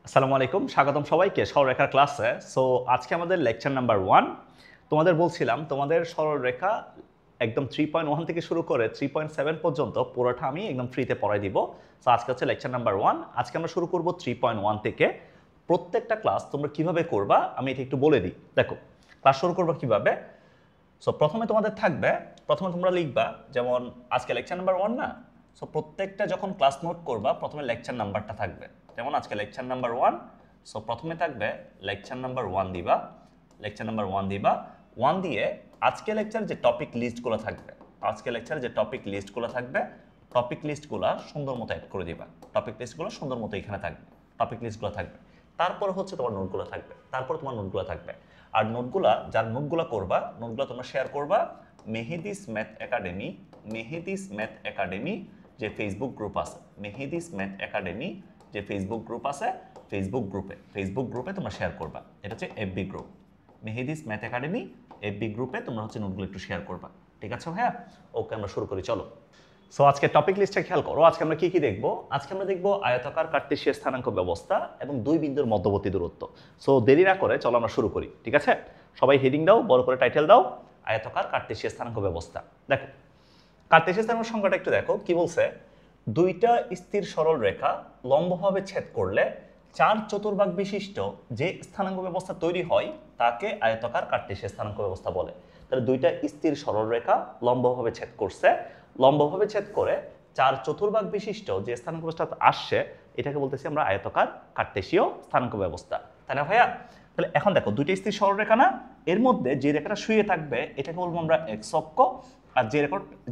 আসসালামু আলাইকুম, স্বাগতম সবাইকে সরলরেখার ক্লাসে। সো আজকে আমাদের লেকচার নাম্বার 1। তোমাদের বলছিলাম তোমাদের সরলরেখা একদম 3.1 থেকে শুরু করে 3.7 পর্যন্ত পুরোটা আমি একদম ফ্রিতে পড়াই দিব। সো আজকে হচ্ছে লেকচার নাম্বার 1। আজকে আমরা শুরু করব 3.1 থেকে। প্রত্যেকটা ক্লাস তোমরা কিভাবে করবা আমি এটা একটু বলে দিই। দেখো, ক্লাস শুরু করবো কিভাবে। সো প্রথমে তোমাদের থাকবে, প্রথমে তোমরা লিখবা, যেমন আজকে লেকচার নাম্বার 1 না। সো প্রত্যেকটা যখন ক্লাস নোট করবা প্রথমে লেকচার নাম্বারটা থাকবে। যেমন আজকে লেকচার নাম্বার 1। সো প্রথমে থাকবে লেকচার নাম্বার 1 দিবা, লেকচার নাম্বার 1 দিবা। 1 দিয়ে আজকে লেকচার যে টপিক লিস্টগুলো থাকবে, আজকে লেকচার যে টপিক লিস্টগুলো থাকবে, টপিক লিস্টগুলো সুন্দর মতো অ্যাড করে দিবা। টপিক লিস্টগুলো সুন্দর মতো এখানে থাকবে, টপিক লিস্টগুলো থাকবে। তারপর হচ্ছে তোমার নোটগুলো থাকবে, তারপর তোমার নোটগুলো থাকবে। আর নোটগুলা, যার নোটগুলো করবা, নোটগুলো তোমরা শেয়ার করবা Mehedi's math academy, Mehedi's math academy যে ফেসবুক গ্রুপ আছে, মেহেদিস ম্যাথ একাডেমি যে ফেসবুক গ্রুপ আছে, ফেসবুক গ্রুপে তোমরা শেয়ার করবা। এটা হচ্ছে FB group, Mehedi's math academy FB গ্রুপে তোমরা হচ্ছে নোটগুলো একটু শেয়ার করবা। ঠিক আছে ভাইয়া? ওকে, আমরা শুরু করি, চলো। সো আজকে টপিক লিস্টটা খেয়াল করো। আজকে আমরা কি কি দেখবো? আজকে আমরা দেখবো আয়তাকার কার্টেসীয় স্থানাঙ্ক ব্যবস্থা এবং দুই বিন্দুর মধ্যবর্তী দূরত্ব। সো দেরি না করে চলো আমরা শুরু করি। ঠিক আছে, সবাই হেডিং দাও, বড় করে টাইটেল দাও, আয়তাকার কার্টেসীয় স্থানাঙ্ক ব্যবস্থা। দেখো, কার্টেসীয় স্থানাঙ্ক সংখ্যাটা একটু দেখো কি বলছে। দুইটা স্থির সরল রেখা লম্বভাবে ছেদ করলে 4/4 বিশিষ্ট যে স্থানাঙ্ক ব্যবস্থা তৈরি হয় তাকে আয়তাকার কার্টেসীয় স্থানাঙ্ক ব্যবস্থা বলে। তাহলে দুইটা স্থির সরল রেখা লম্বভাবে ছেদ করছে, লম্বভাবে ছেদ করে 4/4 বিশিষ্ট যে স্থানাঙ্ক ব্যবস্থা আসছে এটাকে বলতেছি আমরা আয়তাকার কার্টেসীয় স্থানাঙ্ক ব্যবস্থা। তাই না ভাইয়া? তাহলে এখন দেখো, দুইটা স্থির সরল রেখা না, এর মধ্যে যে রেখাটা শুয়ে থাকবে এটাকে বলবো আমরা এক্স অক্ষ, আর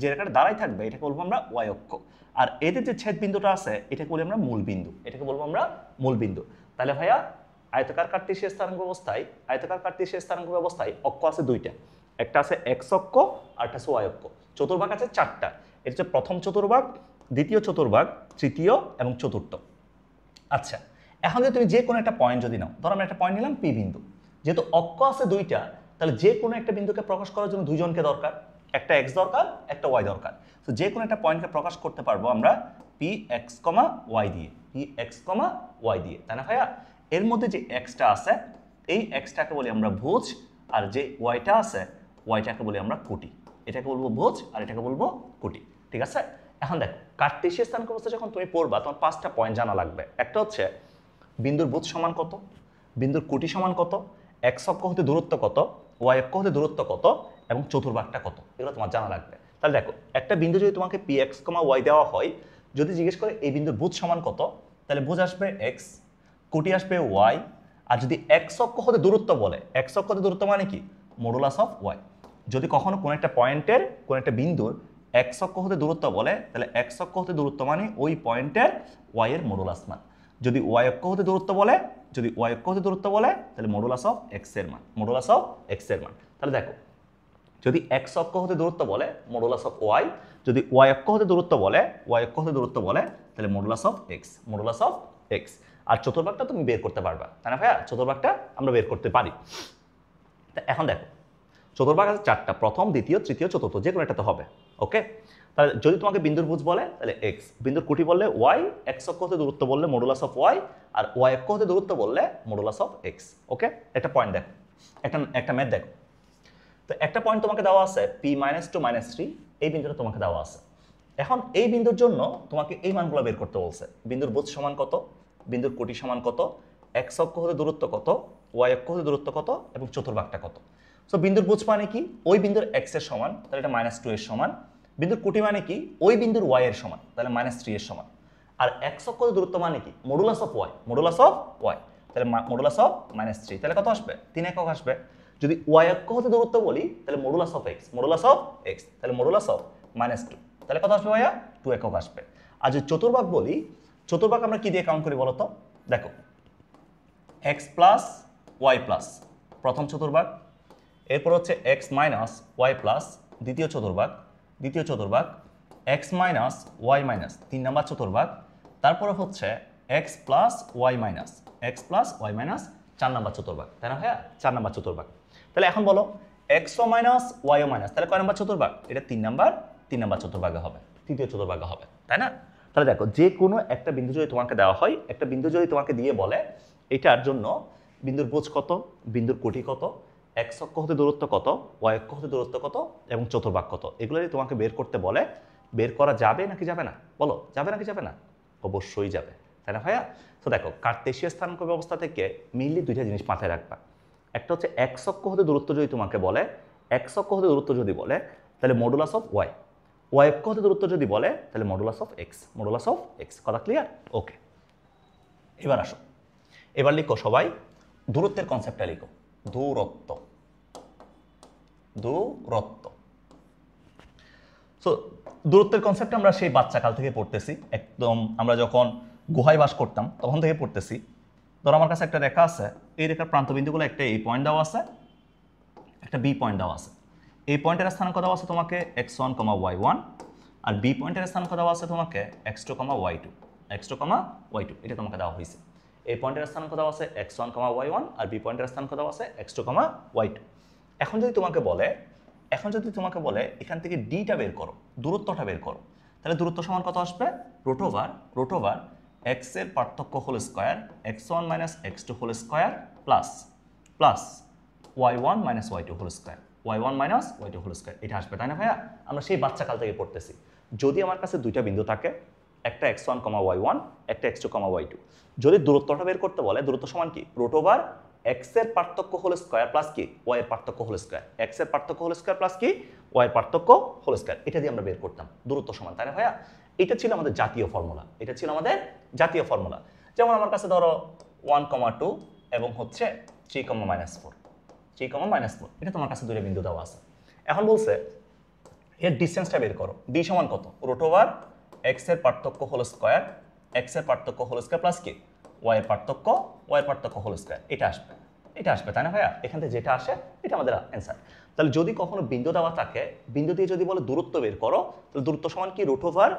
যে রেখাটা দাঁড়ায় থাকবে এটাকে বলবো আমরা ওয়াই অক্ষ। আর এদের যে ছেদ বিন্দুটা আছে এটাকে বলি আমরা মূল বিন্দু, এটাকে বলবো আমরা মূল বিন্দু। তাহলে ভাইয়া, আয়তাকার কার্টেসীয় স্থানাঙ্ক ব্যবস্থায়, আয়তাকার কার্টেসীয় স্থানাঙ্ক ব্যবস্থায় অক্ষ আছে দুইটা, একটা আছে এক্স অক্ষ আর একটা আছে ওয়াই অক্ষ। চতুর্ভাগ আছে 4টা। এটা হচ্ছে প্রথম চতুর্ভাগ, দ্বিতীয় চতুর্ভাগ, তৃতীয় এবং চতুর্থ। আচ্ছা, এখন যদি তুমি যে কোনো একটা পয়েন্ট যদি নাও, ধরো আমরা একটা পয়েন্ট নিলাম পি বিন্দু। যেহেতু অক্ষ আছে দুইটা, তাহলে যে কোনো একটা বিন্দুকে প্রকাশ করার জন্য দুইজনকে দরকার, একটা এক্স দরকার, একটা ওয়াই দরকার। তো যে কোনো একটা পয়েন্টকে প্রকাশ করতে পারবো আমরা পি এক্স কমা ওয়াই দিয়ে, পি এক্স কমা ওয়াই দিয়ে। তাই না ভাইয়া? এর মধ্যে যে এক্সটা আছে এই এক্সটাকে বলি আমরা ভুজ, আর যে ওয়াইটা আছে ওয়াইটাকে বলি আমরা কোটি। এটাকে বলবো ভুজ আর এটাকে বলবো কোটি। ঠিক আছে? এখন দেখো, কার্টেসীয় স্থানাঙ্ক ব্যবস্থা যখন তুমি পড়বা তোমার 5টা পয়েন্ট জানা লাগবে। একটা হচ্ছে বিন্দুর ভুজ সমান কত, বিন্দুর কোটি সমান কত, এক্স অক্ষ হতে দূরত্ব কত, ওয়াই অক্ষ হতে দূরত্ব কত এবং চতুর্ভাগটা কত, এগুলো তোমার জানা লাগবে। তাহলে দেখো, একটা বিন্দু যদি তোমাকে পি এক্স কমা ওয়াই দেওয়া হয়, যদি জিজ্ঞেস করে এই বিন্দুর ভুজ সমান কত, তাহলে ভুজ আসবে এক্স, কোটি আসবে ওয়াই। আর যদি এক্স অক্ষ হতে দূরত্ব বলে, এক্স অক্ষ হতে দূরত্ব মানে কি? Modulus of y. যদি কখনো কোনো একটা পয়েন্টের, কোনো একটা বিন্দুর এক্স অক্ষ হতে দূরত্ব বলে, তাহলে এক্স অক্ষ হতে দূরত্ব মানে ওই পয়েন্টের ওয়াই এর মডুলাস মান। যদি ওয়াই অক্ষ হতে দূরত্ব বলে, যদি ওয়াই অক্ষ হতে দূরত্ব বলে, তাহলে মডুলাস অফ এক্স এর মান, মডুলাস অফ এক্স এর মান। তাহলে দেখো, যদি এক্স অক্ষ হতে দূরত্ব বলে মডুলাস অফ ওয়াই, যদি ওয়াই অক্ষ হতে দূরত্ব বলে, ওয়াই অক্ষ হতে দূরত্ব বলে, তাহলে modulus of X, modulus of X. আর চতুর্ভাগটা তুমি বের করতে পারবা, তাই না ভাইয়া? চতুর্ভাগটা আমরা বের করতে পারি। তা এখন দেখো, চতুর্ভাগ আছে 4টা, প্রথম, দ্বিতীয়, তৃতীয়, চতুর্থ, যে কোনো একটাতে হবে। ওকে, তাহলে যদি তোমাকে বিন্দুর ভুজ বলে তাহলে এক্স, বিন্দুর কোটি বললে ওয়াই, এক্স অক্ষ হতে দূরত্ব বললে মডুলাস অফ ওয়াই, আর ওয়াই অক্ষ হতে দূরত্ব বললে মডুলাস অফ এক্স। ওকে, একটা পয়েন্ট দেখো, একটা ম্যাথ দেখো। তো একটা পয়েন্ট তোমাকে দেওয়া আছে পি -2 -3, এই বিন্দুটা তোমাকে দেওয়া আছে। এখন এই বিন্দুর জন্য তোমাকে এই মানগুলো বের করতে বলছে। বিন্দুর ভুজ সমান কত, বিন্দুর কোটি সমান কত, এক্স অক্ষ হতে দূরত্ব কত, ওয়াই অক্ষ হতে দূরত্ব কত এবং চতুর্ভাগটা কত। সো বিন্দুর ভুজ মানে কি? ওই বিন্দুর এক্স এর সমান, তাহলে এটা -2 এর সমান। বিন্দুর কোটি মানে কি? ওই বিন্দুর ওয়াই এর সমান, তাহলে -3 এর সমান। আর এক্স অক্ষ হতে দূরত্ব মানে কি? Modulus of y, modulus of y, তাহলে মডুলাস অফ -3, তাহলে কত আসবে? 3 একক আসবে। যদি ওয়াই অক্ষ হতে দূরত্ব বলি তাহলে modulus of X, modulus of x, তাহলে মডুলাস অফ -2, তাহলে কত আসবে ভাইয়া? 2 একক আসবে। আর যদি চতুর্ভাগ বলি, চতুর্ভাগ আমরা কি দিয়ে কাউন্ট করি বলো তো? দেখো, এক্স প্লাস ওয়াই প্লাস প্রথম চতুর্ভাগ, এরপর হচ্ছে এক্স মাইনাস ওয়াই প্লাস দ্বিতীয় চতুর্ভাগ, দ্বিতীয় চতুর্ভাগ, এক্স মাইনাস ওয়াই মাইনাস 3 নম্বর চতুর্ভাগ, তারপরে হচ্ছে x plus y minus, x plus y minus 4 নম্বর চতুর্ভাগ। তাই না ভাইয়া? 4 নম্বর চতুর্ভাগ। তাহলে এখন বলো, এক্সও মাইনাস ওয়াইও মাইনাস, তাহলে কয় নম্বর চতুর্ভাগ? এটা 3 নম্বর চতুর্ভাগে হবে, তৃতীয় চতুর্ভাগে হবে। তাই না? তাহলে দেখো যে কোনো একটা বিন্দু যদি তোমাকে দেওয়া হয়, একটা বিন্দু যদি তোমাকে দিয়ে বলে এটার জন্য বিন্দুর বুজ কত, বিন্দুর কোটি কত, এক্স অক্ষ হতে দূরত্ব কত, ওয়াই অক্ষ হতে দূরত্ব কত এবং চতুর্ভাগ কত, এগুলো যদি তোমাকে বের করতে বলে, বের করা যাবে নাকি যাবে না? বলো, যাবে নাকি যাবে না? অবশ্যই যাবে, তাই না ভাইয়া? তো দেখো কার্তেশীয় স্থানাঙ্ক ব্যবস্থা থেকে মেইনলি দুইটা জিনিস মাথায় রাখবা। একটা হচ্ছে এক্স অক্ষ হতে দূরত্ব যদি তোমাকে বলে, এক্স অক্ষ হতে দূরত্ব যদি বলে তাহলে মডুলাস অফ ওয়াই, ওয়াই অক্ষ হতে দূরত্ব যদি বলে তাহলে modulus of X, modulus of x. কথা ক্লিয়ার? ওকে, এবার আসো, এবার লিখো সবাই দূরত্বের কনসেপ্টটা লিখো। দূরত্ব, দূরত্ব। সো দূরত্বের কনসেপ্ট আমরা সেই বাচ্চাকাল থেকে পড়তেছি, একদম আমরা যখন গুহায় বাস করতাম তখন থেকে পড়তেছি। ধরো আমার কাছে একটা রেখা আছে, এই রেখার প্রান্তবিন্দুগুলো একটা এই পয়েন্ট দেওয়া আছে, একটা বি পয়েন্ট দেওয়া আছে। এই পয়েন্টের স্থানাঙ্ক দেওয়া আছে তোমাকে x1, y1, আর বি পয়েন্টের স্থানাঙ্ক দেওয়া আছে তোমাকে x2, y2, x2, y2, এটা তোমাকে দেওয়া হয়েছে। এই পয়েন্টের স্থানাঙ্ক দেওয়া আছে x1, y1, আর বি পয়েন্টের স্থানাঙ্ক দেওয়া আছে x2, y2। এখন যদি তোমাকে বলে এখান থেকে ডিটা বের করো, দূরত্বটা বের করো, তাহলে দূরত্ব সমান কত আসবে? রুট ওভার এক্স এর পার্থক্য whole square x1 - x2 whole square plus y1 - y2 whole square, y1 - y2 whole square, এটা আসবে, তাই না ভাইয়া? আমরা সেই বাচ্চাকাল থেকে পড়তেছি। যদি আমার কাছে দুইটা বিন্দু থাকে, একটা x1, y1, একটা x2, y2, যদি দূরত্বটা বের করতে বলে, দূরত্ব সমান কি? রুট ওভার এক্স এর পার্থক্য হোল স্কয়ার প্লাস কি ওয়াই এর পার্থক্য হোল স্কয়ার, এক্স এর পার্থক্য হোল স্কয়ার প্লাস কি ওয়াই এর পার্থক্য হোল স্কয়ার, এটা দিয়ে আমরা বের করতাম দূরত্ব সমান, তাই না ভাইয়া? এটা ছিল আমাদের জাতীয় ফর্মুলা, এটা ছিল আমাদের জাতীয় ফর্মুলা। যেমন আমার কাছে ধরো 1,2 এবং হচ্ছে 3,-4, 3,-4, এটা তোমার কাছে দুইটা বিন্দু দেওয়া আছে। এখন বলছে এর ডিসটেন্সটা বের করো, ডি সমান কত? রুট ওভার এক্স এর পার্থক্য হোল স্কয়ার, এক্স এর পার্থক্য হোল স্কয়ার প্লাস কি ওয়াই এর পার্থক্য হোল স্কয়ার, এটা আসবে, তাই না ভাইয়া? এখান থেকে যেটা আসে এটা আমাদের অ্যান্সার। তাহলে যদি কখনো বিন্দু দেওয়া থাকে, বিন্দু দিয়ে যদি বলে দূরত্ব বের করো, তাহলে দূরত্ব সমান কি? রুট ওভার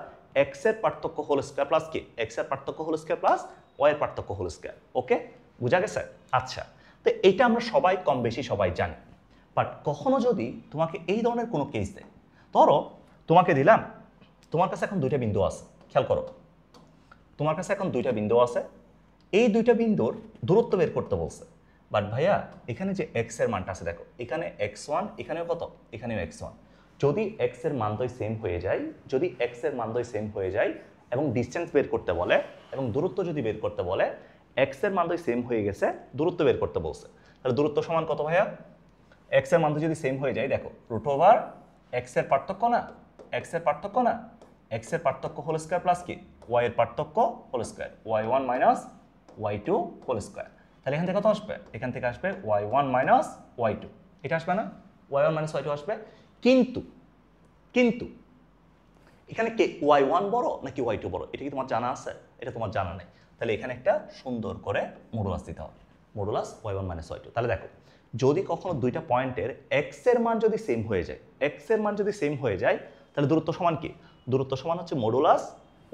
এক্স এর পার্থক্য হোল স্কয়ার প্লাস কি এক্স এর পার্থক্য হোল স্কয়ার প্লাস ওয়াই এর পার্থক্য হোল স্কয়ার। ওকে, বুঝা গেছে? আচ্ছা, তো এটা আমরা সবাই কম বেশি সবাই জানি। বাট কখনো যদি তোমাকে এই ধরনের কোনো কেস দেয়, ধরো তোমাকে দিলাম, তোমার কাছে এখন দুইটা বিন্দু আছে, খেয়াল করো, তোমার কাছে এখন দুইটা বিন্দু আছে, এই দুইটা বিন্দুর দূরত্ব বের করতে বলছে। বাট ভাইয়া এখানে যে এক্স এর মানটা আছে, দেখো এখানে x1, এখানেও কত, এখানেও x1, যদি এক্স এর মান দুই সেম হয়ে যায়, যদি এক্স এর মান দুই সেম হয়ে যায় এবং ডিসটেন্স বের করতে বলে এবং দূরত্ব যদি বের করতে বলে, এক্স এর মান দুই সেম হয়ে গেছে, দূরত্ব বের করতে বলছে, তাহলে দূরত্ব সমান কত ভাইয়া? এক্স এর মান দুই যদি সেম হয়ে যায়, দেখো রুট ওভার এক্স এর পার্থক্য না, এক্স এর পার্থক্য না, এক্স এর পার্থক্য হোল স্কয়ার প্লাস কি ওয়াই এর পার্থক্য whole square, y1 - y2 whole square. তাহলে এখান থেকে কত আসবে? এখান থেকে আসবে y1 - y2, এটা আসবে না? y1 - y2 আসবে। কিন্তু এখানে কে y1 বড় নাকি y2 বড়, এটা কি তোমার জানা আছে? এটা তোমার জানা নেই। তাহলে এখানে একটা সুন্দর করে মডুলাস দিতে হবে, মডুলাস y1 - y2। তাহলে দেখো যদি কখনো দুইটা পয়েন্টের x এর মান যদি সেম হয়ে যায়, x এর মান যদি সেম হয়ে যায়, তাহলে দূরত্ব সমান কি? দূরত্ব সমান হচ্ছে মডুলাস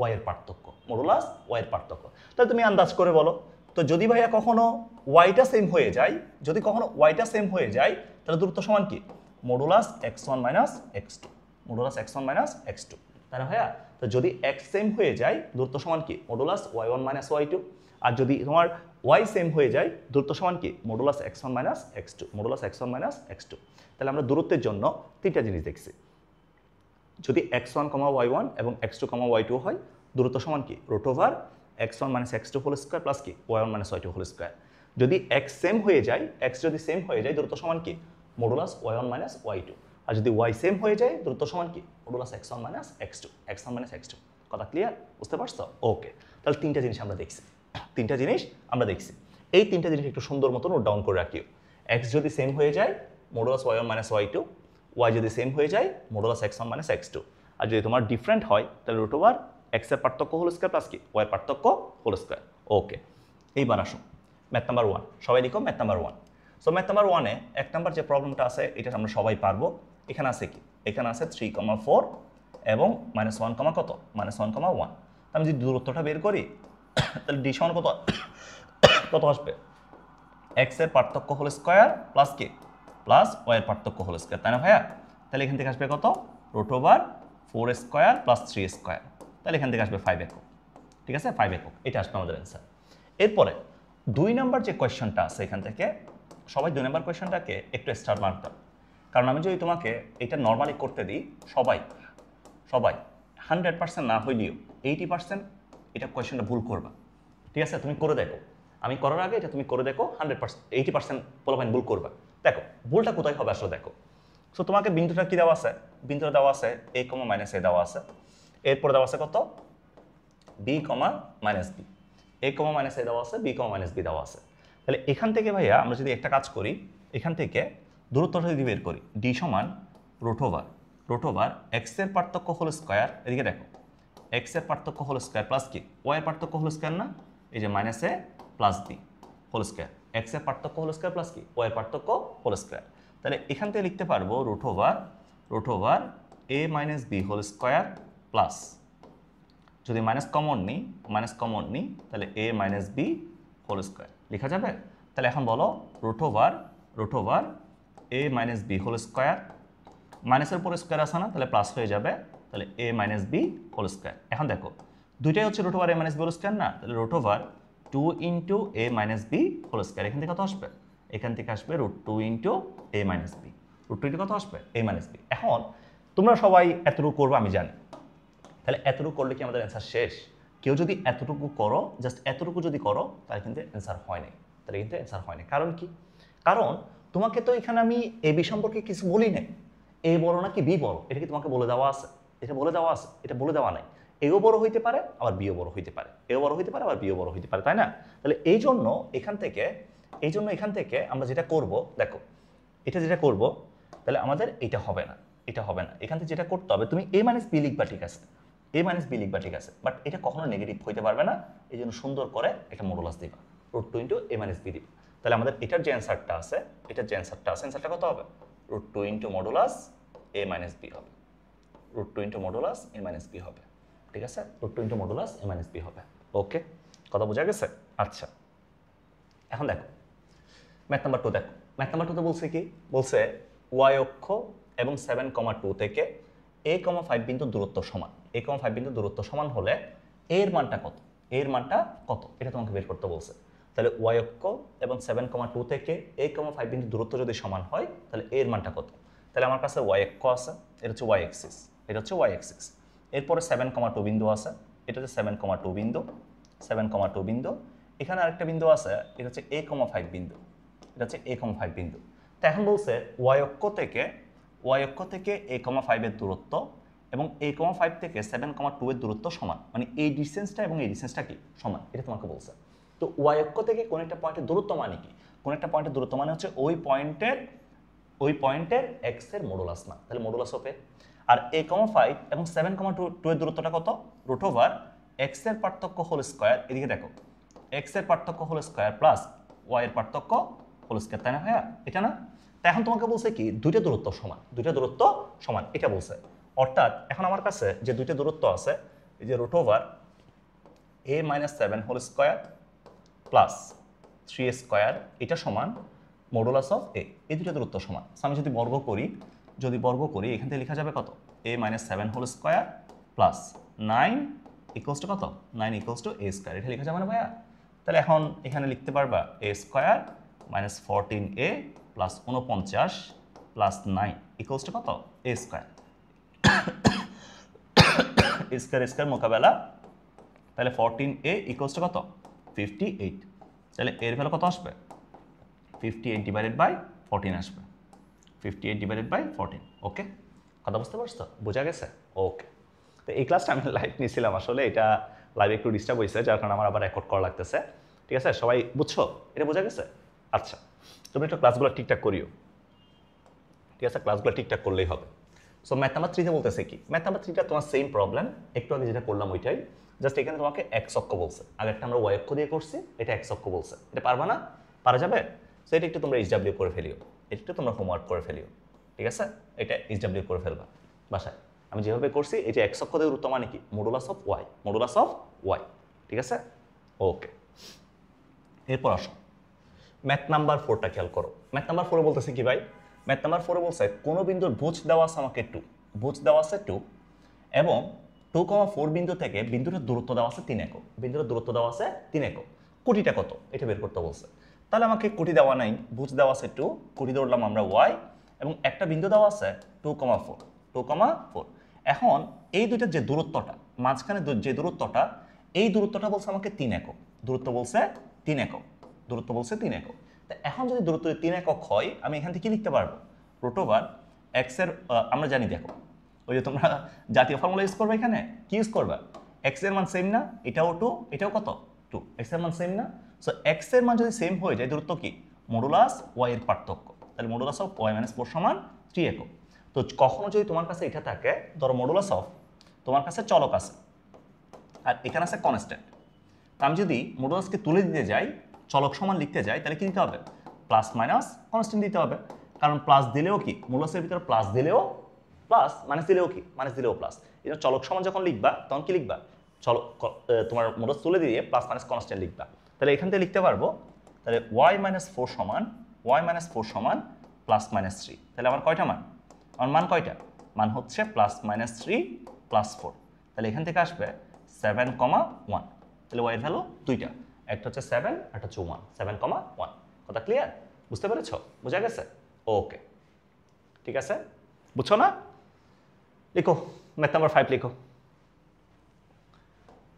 y এর পার্থক্য, মডুলাস y এর পার্থক্য। তাহলে তুমি আন্দাজ করে বলো তো, যদি ভাইয়া কখনো ওয়াইটা সেম হয়ে যায়, যদি কখনো ওয়াইটা সেম হয়ে যায়, তাহলে দূরত্ব সমান কি? Modulus x1 - x2, modulus x1 - x2, তাই না ভাইয়া? তো যদি x সেম হয়ে যায়, দূরত্ব সমান কি? মডুলাস y1 - y2, আর যদি তোমার y সেম হয়ে যায়, দূরত্ব সমান কি? Modulus x1 - x2, modulus x1 - x2। তাহলে আমরা দূরত্বের জন্য তিনটা জিনিস দেখছি। যদি x1, y1 এবং x2, y2 হয়, দূরত্ব সমান কি? Root over x1 - x2 whole square plus কি y1 - y2 হোল স্কয়ার। যদি x সেম হয়ে যায়, x যদি সেম হয়ে যায়, দূরত্ব সমান কি? Modulus y1 - y2। আর যদি y সেম হয়ে যায়, দূরত্ব সমান কি? Modulus x1 - x2, x1 - x2। কথা ক্লিয়ার? বুঝতে পারছো? ওকে, তাহলে তিনটা জিনিস আমরা দেখছি, তিনটা জিনিস আমরা দেখছি। এই তিনটা জিনিস একটু সুন্দর মতো নোট ডাউন করে রাখিও। x যদি সেম হয়ে যায়, মডুলাস y1 - y2, y যদি সেম হয়ে যায়, মডুলাস x1 - x2। আর যদি তোমার ডিফারেন্ট হয়, তাহলে রুট ওভার x এর পার্থক্য হোল স্কয়ার প্লাস কি y এর পার্থক্য হোল স্কয়ার। ওকে, এইবার আসো ম্যাথ নাম্বার 1, সবাই লিখো math number 1। So math number 1-এ 1 নাম্বার যে প্রবলেমটা আছে, এটা আমরা সবাই পারবো। এখানে আছে কি? এখানে আছে 3,4 এবং -1, কত? -1,1। আমি যদি দূরত্বটা বের করি, তাহলে ডি সমান কত কত আসবে? x এর পার্থক্য হোল স্কয়ার প্লাস কি প্লাস y এর পার্থক্য হোল স্কয়ার, তাই না ভাইয়া? তাহলে এখান থেকে আসবে কত? Root over 4 square plus 3 square, তাহলে এখান থেকে আসবে 5 একক। ঠিক আছে, 5 একক, এটা আসবে আমাদের অ্যান্সার। এরপরে 2 নম্বর যে কোয়েশ্চনটা আছে এখান থেকে সবাই 2 নম্বর কোয়েশ্চনটাকে একটু স্টার মার্ক দাও, কারণ আমি যদি তোমাকে এটা নর্মালি করতে দিই সবাই 100% না হইলেও 80% এটা কোয়েশ্চনটা ভুল করবা। ঠিক আছে, তুমি করে দেখো, আমি করার আগে এটা তুমি করে দেখো, 100% 80% পোলাপাইন ভুল করবা। দেখো ভুলটা কোথায় হবে আসলে দেখো। সো তোমাকে বিন্দুটা কি দেওয়া আছে, বিন্দুটা দেওয়া আছে a, -a দেওয়া আছে, এরপরে দেওয়া আছে কত b, -b, a, -a দেওয়া আছে, b, -b দেওয়া আছে। তাহলে এখান থেকে ভাইয়া আমরা যদি একটা কাজ করি, এখান থেকে দূরত্বটা যদি বের করি d সমান √ওভার x এর পার্থক্য হোল স্কয়ার, এদিকে দেখো x এর পার্থক্য হোল স্কয়ার প্লাস কি y এর পার্থক্য হোল স্কয়ার, না এই যে -a plus b whole square, x এর পার্থক্য হোল স্কয়ার প্লাস কি y এর পার্থক্য হোল স্কয়ার। তাহলে এখান থেকে লিখতে পারবো √ওভার a - b whole square plus, যদি মাইনাস কমন নিই তাহলে a - b হোল স্কয়ার লেখা যাবে। তাহলে এখন বলো √ওভার a - b হোল স্কয়ার, মাইনাসের পরে স্কয়ার আসে না, তাহলে প্লাস হয়ে যাবে, তাহলে a - b হোল স্কয়ার। এখন দেখো দুইটাই হচ্ছে √ওভার a - b হোল স্কয়ার না, তাহলে √ওভার 2 * a - b হোল স্কয়ার, এখান থেকে কত আসবে, এখান থেকে আসবে √2 * a - b, √2 কত আসবে a - b। এখন তোমরা সবাই এতটুকু করবে আমি জানি, তাহলে এতটুকু করলে কি আমাদের অ্যান্সার শেষ? কেউ যদি এতটুকু করো, জাস্ট এতটুকু যদি করো, তাহলে কিন্তু অ্যান্সার হয় নাই, কারণ কি, কারণ তোমাকে তো এখানে আমি এ বি সম্পর্কে কিছু বলি নাই, এ বড় নাকি বি বড় এটা কি তোমাকে বলে দেওয়া আছে, এটা বলে দেওয়া নাই। এও বড় হইতে পারে আবার বিও বড় হইতে পারে, আবার বিও বড় হইতে পারে, তাই না? তাহলে এই জন্য এখান থেকে আমরা যেটা করব, দেখো এটা যেটা করব, তাহলে আমাদের এটা হবে না, এখান থেকে যেটা করতে হবে, তুমি a - b লিখবা, ঠিক আছে, a - b লিখবা, ঠিক আছে, বাট এটা কখনো নেগেটিভ হইতে পারবে না, এই জন্য সুন্দর করে একটা মডুলাস দিবা, √2 * a - b দিবা। তাহলে আমাদের এটার যে অ্যান্সারটা আছে, অ্যান্সারটা কত হবে, √2 * মডুলাস a - b হবে, √2 * মডুলাস a - b হবে, ঠিক আছে, √2 * মডুলাস a - b হবে। ওকে, কথা বোঝা গেছে? আচ্ছা, এখন দেখো ম্যাথ নাম্বার 2 দেখো, ম্যাথ নাম্বার 2 তে বলছে কি, বলছে y অক্ষ এবং 7,2 থেকে a, 5 বিন্দু দূরত্ব সমান, দূরত্ব সমান হলে এর মানটা কত, এটা তোমাকে বের করতে বলছে। তাহলে y অক্ষ এবং 7,2 থেকে a, 5 বিন্দু দূরত্ব যদি সমান হয়, তাহলে এর মানটা কত? তাহলে আমার কাছে y অক্ষ আছে, এটা হচ্ছে y অ্যাক্সিস, এরপরে 7,2 বিন্দু আছে, এটা হচ্ছে 7,2 বিন্দু, এখানে আরেকটা বিন্দু আছে, এটা হচ্ছে a, 5 বিন্দু, তো এখন বলছে y অক্ষ থেকে a, 5 এর দূরত্ব এবং a, 5 থেকে 7,2 এর দূরত্ব সমান, মানে এই ডিসটেন্সটা এবং এই ডিসটেন্সটা কি সমান, এটা তোমাকে বলছে। তো y অক্ষ থেকে কোন একটা পয়েন্টের দূরত্ব মানে কি, হচ্ছে ওই পয়েন্টের x এর মডুলাস মান, তাহলে মডুলাস অফ a। আর a, 5 এবং 7,2 এর দূরত্বটা কত, √ওভার x এর পার্থক্য হোল স্কয়ার, এদিকে দেখো x এর পার্থক্য হোল স্কয়ার প্লাস y এর পার্থক্য হোল স্কয়ার, তাই না ভাইয়া, এটা না? তা এখন তোমাকে বলছে কি দুইটা দূরত্ব সমান, এটা বলছে। অর্থাৎ এখন আমার কাছে যে দুইটা দূরত্ব আছে, এই যে √ওভার a - 7 whole square plus 3a square, এটা সমান মডুলাস অফ a, এই দুটো দূরত্ব সমান। আমি যদি বর্গ করি এখান থেকে লেখা যাবে কত, a - 7 হোল স্কয়ার প্লাস 9 = কত, 9 = a স্কয়ার, এটা লেখা যাবে না ভাইয়া? তাহলে এখন এখানে লিখতে পারবা a square - 14a plus 49 plus 9 = কত, a স্কয়ার, স্কয়ার মোকাবেলা, তাহলে 14a = কত, 58, তাহলে এর ভ্যালু কত আসবে, 58/14 আসবে, 58/14। ওকে, কথা বুঝতে পারছো, বোঝা গেছে? ওকে, তো এই ক্লাসটা আমি লাইভ নিয়েছিলাম, আসলে এটা লাইভে একটু ডিস্টার্ব হয়েছে, যার কারণে আমার আবার রেকর্ড করা লাগতেছে, ঠিক আছে? সবাই বুঝছো, এটা বোঝা গেছে? আচ্ছা, তুমি একটু ক্লাসগুলো ঠিকঠাক করিও, ঠিক আছে, ক্লাসগুলো ঠিকঠাক করলেই হবে। সো ম্যাথ নাম্বার 3 তে বলতেছে কি, ম্যাথ নাম্বার 3টা তোমার সেম প্রবলেম, একটু আগে যেটা করলাম ওইটাই, জাস্ট এখানে তোমাকে x অক্ষ বলছে, আগেরটা আমরা y অক্ষ দিয়ে করছি, এটা x অক্ষ বলছে, এটা পারবা না? পারা যাবে? সো এটা একটু তোমরা HW করে ফেলিও, এটা একটু তোমরা হোমওয়ার্ক করে ফেলিও, ঠিক আছে? এটা HW করে ফেলবা বাসায়, আমি যেভাবে করছি, এই যে x অক্ষ দিয়ে দূরত্ব মানে কি, মডুলাস অফ y, ঠিক আছে? ওকে, এরপর আসো ম্যাথ নাম্বার 4টা খেয়াল করো। ম্যাথ নাম্বার 4 বলতেছে কি ভাই, ম্যাথ নাম্বার 4 বলছে কোন বিন্দুর ভুজ দেওয়া আছে আমাকে 2, এবং 2,4 বিন্দু থেকে বিন্দুটার দূরত্ব দেওয়া আছে 3 একক, বিন্দুটার দূরত্ব দেওয়া আছে 3 একক, কোটিটা কত এটা বের করতে বলছে। তাহলে আমাকে কোটি দেওয়া নাই, ভুজ দেওয়া আছে 2, কোটি ধরলাম আমরা y, এবং একটা বিন্দু দেওয়া আছে 2,4। এখন এই দুইটার যে দূরত্বটা মাঝখানে যে দূরত্বটা, এই দূরত্বটা বলছে আমাকে 3 একক, দূরত্ব বলছে 3 একক, দূরত্ব বলছে 3 একক। তা এখন যদি দূরত্ব 3 একক হয় আমি এখান থেকে কি লিখতে পারবো, √ x এর আমরা জানি, দেখো ওই যে তোমরা জাতীয় ফর্মুলা ইউজ করবে, এখানে কি ইউজ করবে, x এর মান সেম না, এটাও 2, এটাও কত 2, x এর মান সেম না। সো x এর মান যদি সেম হয়ে যায় দূরত্ব কি, মডুলাস y এর পার্থক্য, তাহলে মডুলাস অফ y - 4 সমান 3 একক। তো কখনো যদি তোমার কাছে এটা থাকে, ধরো মডুলাস অফ তোমার কাছে চলক আছে আর এখানে আছে কনস্ট্যান্ট, তা আমি যদি মডুলাসকে তুলে দিতে যাই, চলক সমান লিখতে যাই, তাহলে কি দিতে হবে, প্লাস মাইনাস কনস্ট্যান্ট দিতে হবে, কারণ প্লাস দিলেও কি মডুলাসের ভিতরে প্লাস দিলেও প্লাস, মাইনাস দিলেও কি মাইনাস দিলেও প্লাস। এই জন্য চলক সমান যখন লিখবা তখন কি লিখবা, চলক তোমার মডুলাস তুলে দিয়ে প্লাস মাইনাস কনস্ট্যান্ট লিখবা। তাহলে এখান থেকে লিখতে পারবো, তাহলে y - 4 সমান +-3। তাহলে আমার কয়টা মান, আমার মান কয়টা, মান হচ্ছে +-3 + 4। তাহলে এখান থেকে আসবে 7,1। তাহলে y এর ভ্যালু দুইটা, একটা হচ্ছে 7, একটা হচ্ছে 1, 7,1। কথা ক্লিয়ার, বুঝতে পেরেছো, বোঝা গেছে? ওকে, ঠিক আছে, বুঝছো না? লিখো ম্যাথ নাম্বার 5 লিখো।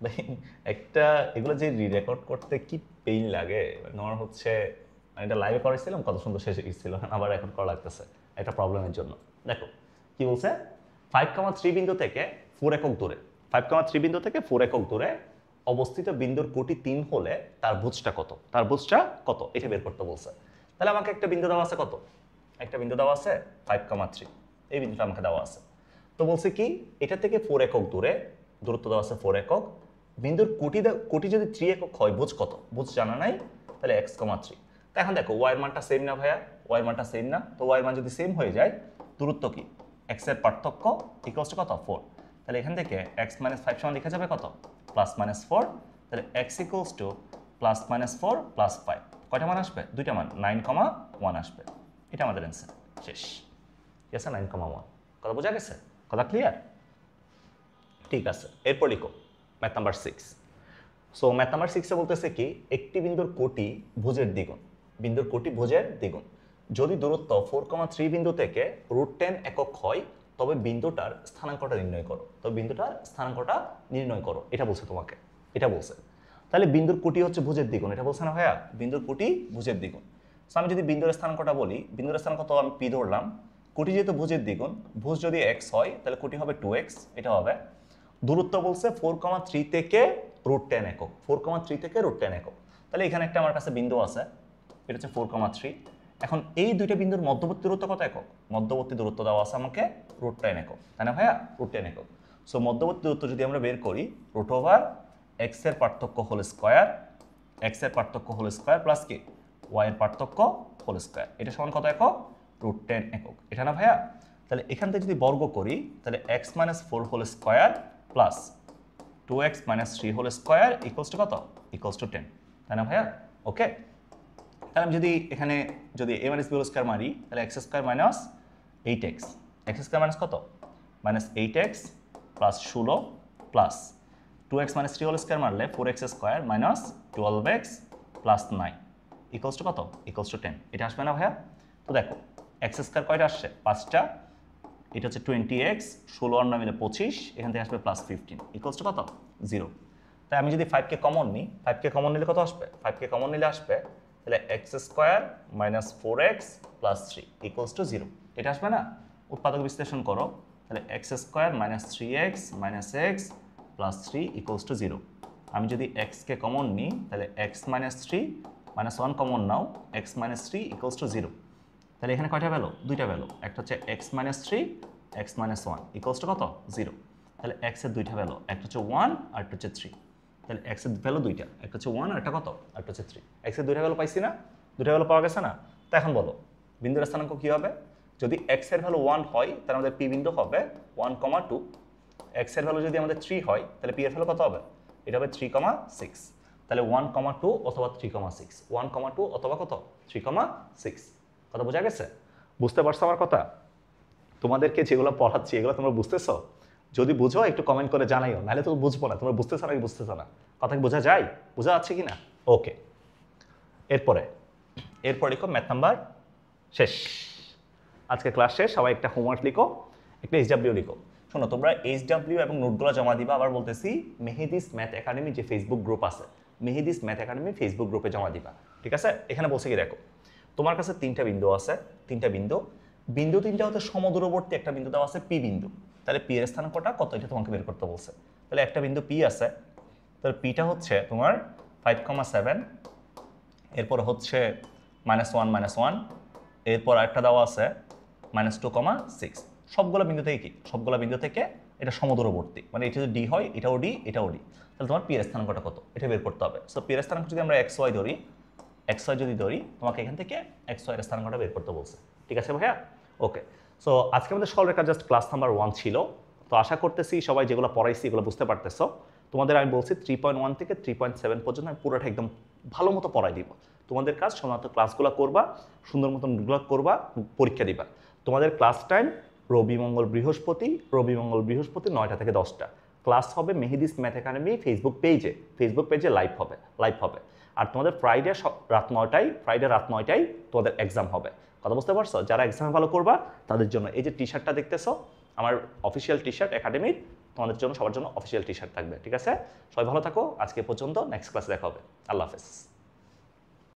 ভাই একটা এগুলো যে রি-রেকর্ড করতে কি পেইন লাগে, আমার হচ্ছে এটা লাইভে করেছিলাম, কত সুন্দর শেষ ছিল, আবার এখন করা লাগতেছে একটা প্রবলেমের জন্য। দেখো কি বলছে, 5,3 বিন্দু থেকে 4 একক দূরে, 5,3 বিন্দু থেকে 4 একক দূরে অবস্থিত বিন্দুর কোটি 3 হলে তার ভুজটা কত, তার ভুজটা কত এটা বের করতে বলছে। তাহলে আমাকে একটা বিন্দু দেওয়া আছে, কত, একটা বিন্দু দেওয়া আছে 5,3, এই বিন্দুটা আমাকে দেওয়া আছে। তো বলছে কি, এটা থেকে 4 একক দূরে দূরত্ব দেওয়া আছে 4 একক, বিন্দুর কোটি যদি 3 একক হয়, ভুজ কত, ভুজ জানা নাই, তাহলে x,3। তো এখন দেখো y এর মানটা সেম না ভাইয়া, y এর মানটা সেম না, তো y এর মান যদি সেম হয়ে যায়, দূরত্ব কি x এর পার্থক্য ইকুয়ালস টু কত 4। তাহলে এখান থেকে x - 5 সমান লেখা যাবে কত, +-4। তাহলে x ইকুয়ালস টু +-4 + 5, কয়টা মান আসবে, দুইটা মান, 9,1 আসবে। এটা আমাদের অ্যান্সার, শেষ। ঠিক আছে, 9,1। কথা বোঝা গেছে, কথা ক্লিয়ার? ঠিক আছে, এরপর লিখো math number 6। So math number 6-এ বলতেছে কি, একটি বিন্দুর কোটি ভুজের দ্বিগুণ, বিন্দুর কোটি ভুজের দ্বিগুণ যদি দূরত্ব 4,3 বিন্দু থেকে √10 একক হয়, তবে বিন্দুটার স্থানাঙ্কটা নির্ণয় করো, তবে বিন্দুটার স্থানাঙ্কটা নির্ণয় করো, এটা বলছে তোমাকে, এটা বলছে। তাহলে বিন্দুর কোটি হচ্ছে ভুজের দ্বিগুণ, এটা বলছে না ভাইয়া, বিন্দুর কোটি ভুজের দ্বিগুণ। সো আমি যদি বিন্দুর স্থানাঙ্কটা বলি, বিন্দুর স্থানাঙ্ক তো আমি পি ধরলাম, কোটি যেহেতু ভুজের দ্বিগুণ, ভুজ যদি x হয় তাহলে কোটি হবে 2x, এটা হবে। দূরত্ব বলছে 4,3 থেকে √10 একক, 4,3 থেকে √10 একক। তাহলে এখানে একটা আমার কাছে বিন্দু আছে, এটা হচ্ছে 4,3। এখন এই দুইটা বিন্দুর মধ্যবর্তী দূরত্ব কত একক, মধ্যবর্তী দূরত্ব দেওয়া আছে আমাকে √10 একক, তাই না ভাইয়া, √10 একক। সো মধ্যবর্তী দূরত্ব যদি আমরা বের করি, √x এর পার্থক্য হোল স্কয়ার, x এর পার্থক্য হোল স্কয়ার প্লাস কি y এর পার্থক্য হোল স্কয়ার, এটা সমান কত একক, √10 একক, এটা না ভাইয়া। তাহলে এখান থেকে যদি বর্গ করি, তাহলে x - 4 whole square plus 2x - 3 whole square equals to কত, ইকুয়ালস টু 10, তাই না ভাইয়া? ওকে, তাহলে আমি যদি এখানে যদি a - b হোল স্কয়ার মারি, তাহলে x square minus 8x, x square minus কত, -8x plus 16 plus 2x - 3 whole square মারলে 4x square minus 12x plus 9 equals to কত, ইকুয়ালস টু 10, এটা আসবে না ভাইয়া? তো দেখো x স্কয়ার কয়টা আসছে, 5টা, এটা হচ্ছে 20x, 16 আর 9 মিলে 25, এখান থেকে আসবে +15 ইকুয়ালস টু কত, 0। তাই আমি যদি 5কে কমন নিই, 5কে কমন নিলে কত আসবে, 5কে কমন নিলে আসবে তাহলে x square minus 4x plus 3 equals to 0, এটা আসবে না? উৎপাদক বিশ্লেষণ করো, তাহলে x square minus 3x minus x plus 3 equals to 0। আমি যদি x-কে কমন নিই, তাহলে x minus 3 minus 1 common now, x minus 3 equals to 0। তাহলে এখানে কয়টা ভ্যালু, দুইটা ভ্যালু, একটা হচ্ছে x minus 3, x minus 1 equals to কত, 0। তাহলে x এর দুইটা ভ্যালু, একটা হচ্ছে 1 আর একটা হচ্ছে 3। তাহলে x এর ভ্যালু দুইটা, একটা হচ্ছে 1 আর একটা কত, আর একটা হচ্ছে 3। x এর দুইটা ভ্যালু পাইছি না, দুইটা ভ্যালু পাওয়া গেছে না? তো এখন বলো বিন্দুর স্থানাঙ্ক কি হবে? যদি x এর ভ্যালু 1 হয় তাহলে আমাদের p বিন্দু হবে 1,2। x এর ভ্যালু যদি আমাদের 3 হয় তাহলে p এর ভ্যালু কত হবে, এটা হবে 3,6। তাহলে 1,2 অথবা 3,6, 1,2 অথবা কত, 3,6। কথা বোঝা গেছে? বুঝতে পারছো আমার কথা? তোমাদেরকে যেগুলো পড়াচ্ছি এগুলো তোমরা বুঝতেছো? যদি বুঝো একটু কমেন্ট করে জানাইও, নাহলে তো বুঝবো না, তোমরা বুঝতেছো নাকি বুঝতেছো না, কথা কি বোঝা যায়, বোঝা যাচ্ছে কি না? ওকে, এরপর লিখো ম্যাথ নাম্বার শেষ। আজকে ক্লাস শেষ, সবাই একটা হোমওয়ার্ক লিখো, একটা HW লিখো। শোনো, তোমরা HW এবং নোটগুলো জমা দিবা। আবার বলতেছি, মেহেদিস ম্যাথ একাডেমি যে ফেসবুক গ্রুপ আছে, মেহেদিস ম্যাথ একাডেমি ফেসবুক গ্রুপে জমা দিবা, ঠিক আছে? এখানে বলছে কি দেখো, তোমার কাছে 3টা বিন্দু আছে, 3টা বিন্দু, বিন্দু 3টা হচ্ছে সমদূরবর্তী, একটা বিন্দু দেওয়া আছে পি বিন্দু। তাহলে পি এর স্থানাঙ্কটা কত, এটা তোমাকে বের করতে বলছে। তাহলে একটা বিন্দু পি আছে, তাহলে পিটা হচ্ছে তোমার 5,7, এরপর হচ্ছে -1 এরপর আরেকটা দেওয়া আছে -2,6। সবগুলো বিন্দু থেকে কি, সবগুলো বিন্দু থেকে এটা সমদূরবর্তী, মানে এটা যদি ডি হয়, এটাও ডি, এটাও ডি, তাহলে তোমার পি এর স্থানাঙ্কটা কত, এটা বের করতে হবে। সো পি এর স্থানাঙ্ক যদি আমরা XY ধরি, XY যদি ধরি, তোমাকে এখান থেকে XY এর স্থানাঙ্কটা বের করতে বলছে, ঠিক আছে ভাইয়া? ওকে, সো আজকে আমাদের সরলরেখা জাস্ট ক্লাস নাম্বার 1 ছিল। তো আশা করতেছি সবাই যেগুলো পড়াইছি এগুলো বুঝতে পারতেছো। তোমাদের আমি বলছি 3.1 থেকে 3.7 পর্যন্ত আমি পুরোটা একদম ভালো মতো পড়াই দিব। তোমাদের কাজ সময়মতো ক্লাসগুলো করবা, সুন্দর মতন করবা, পরীক্ষা দিবা। তোমাদের ক্লাস টাইম রবি মঙ্গল বৃহস্পতি, 9টা থেকে 10টা ক্লাস হবে মেহেদিস ম্যাথ একাডেমি ফেসবুক পেজে লাইভ হবে। আর তোমাদের ফ্রাইডে রাত 9টায় তোমাদের এক্সাম হবে। কথা বুঝতে পারছো? যারা এক্সামে ভালো করবা তাদের জন্য এই যে টি শার্টটা দেখতেছো, আমার অফিসিয়াল টি শার্ট একাডেমির, তোমাদের জন্য সবার জন্য অফিসিয়াল টি শার্ট থাকবে, ঠিক আছে? সবাই ভালো থাকো, আজকে পর্যন্ত, নেক্সট ক্লাসে দেখা হবে। আল্লাহ হাফেজ।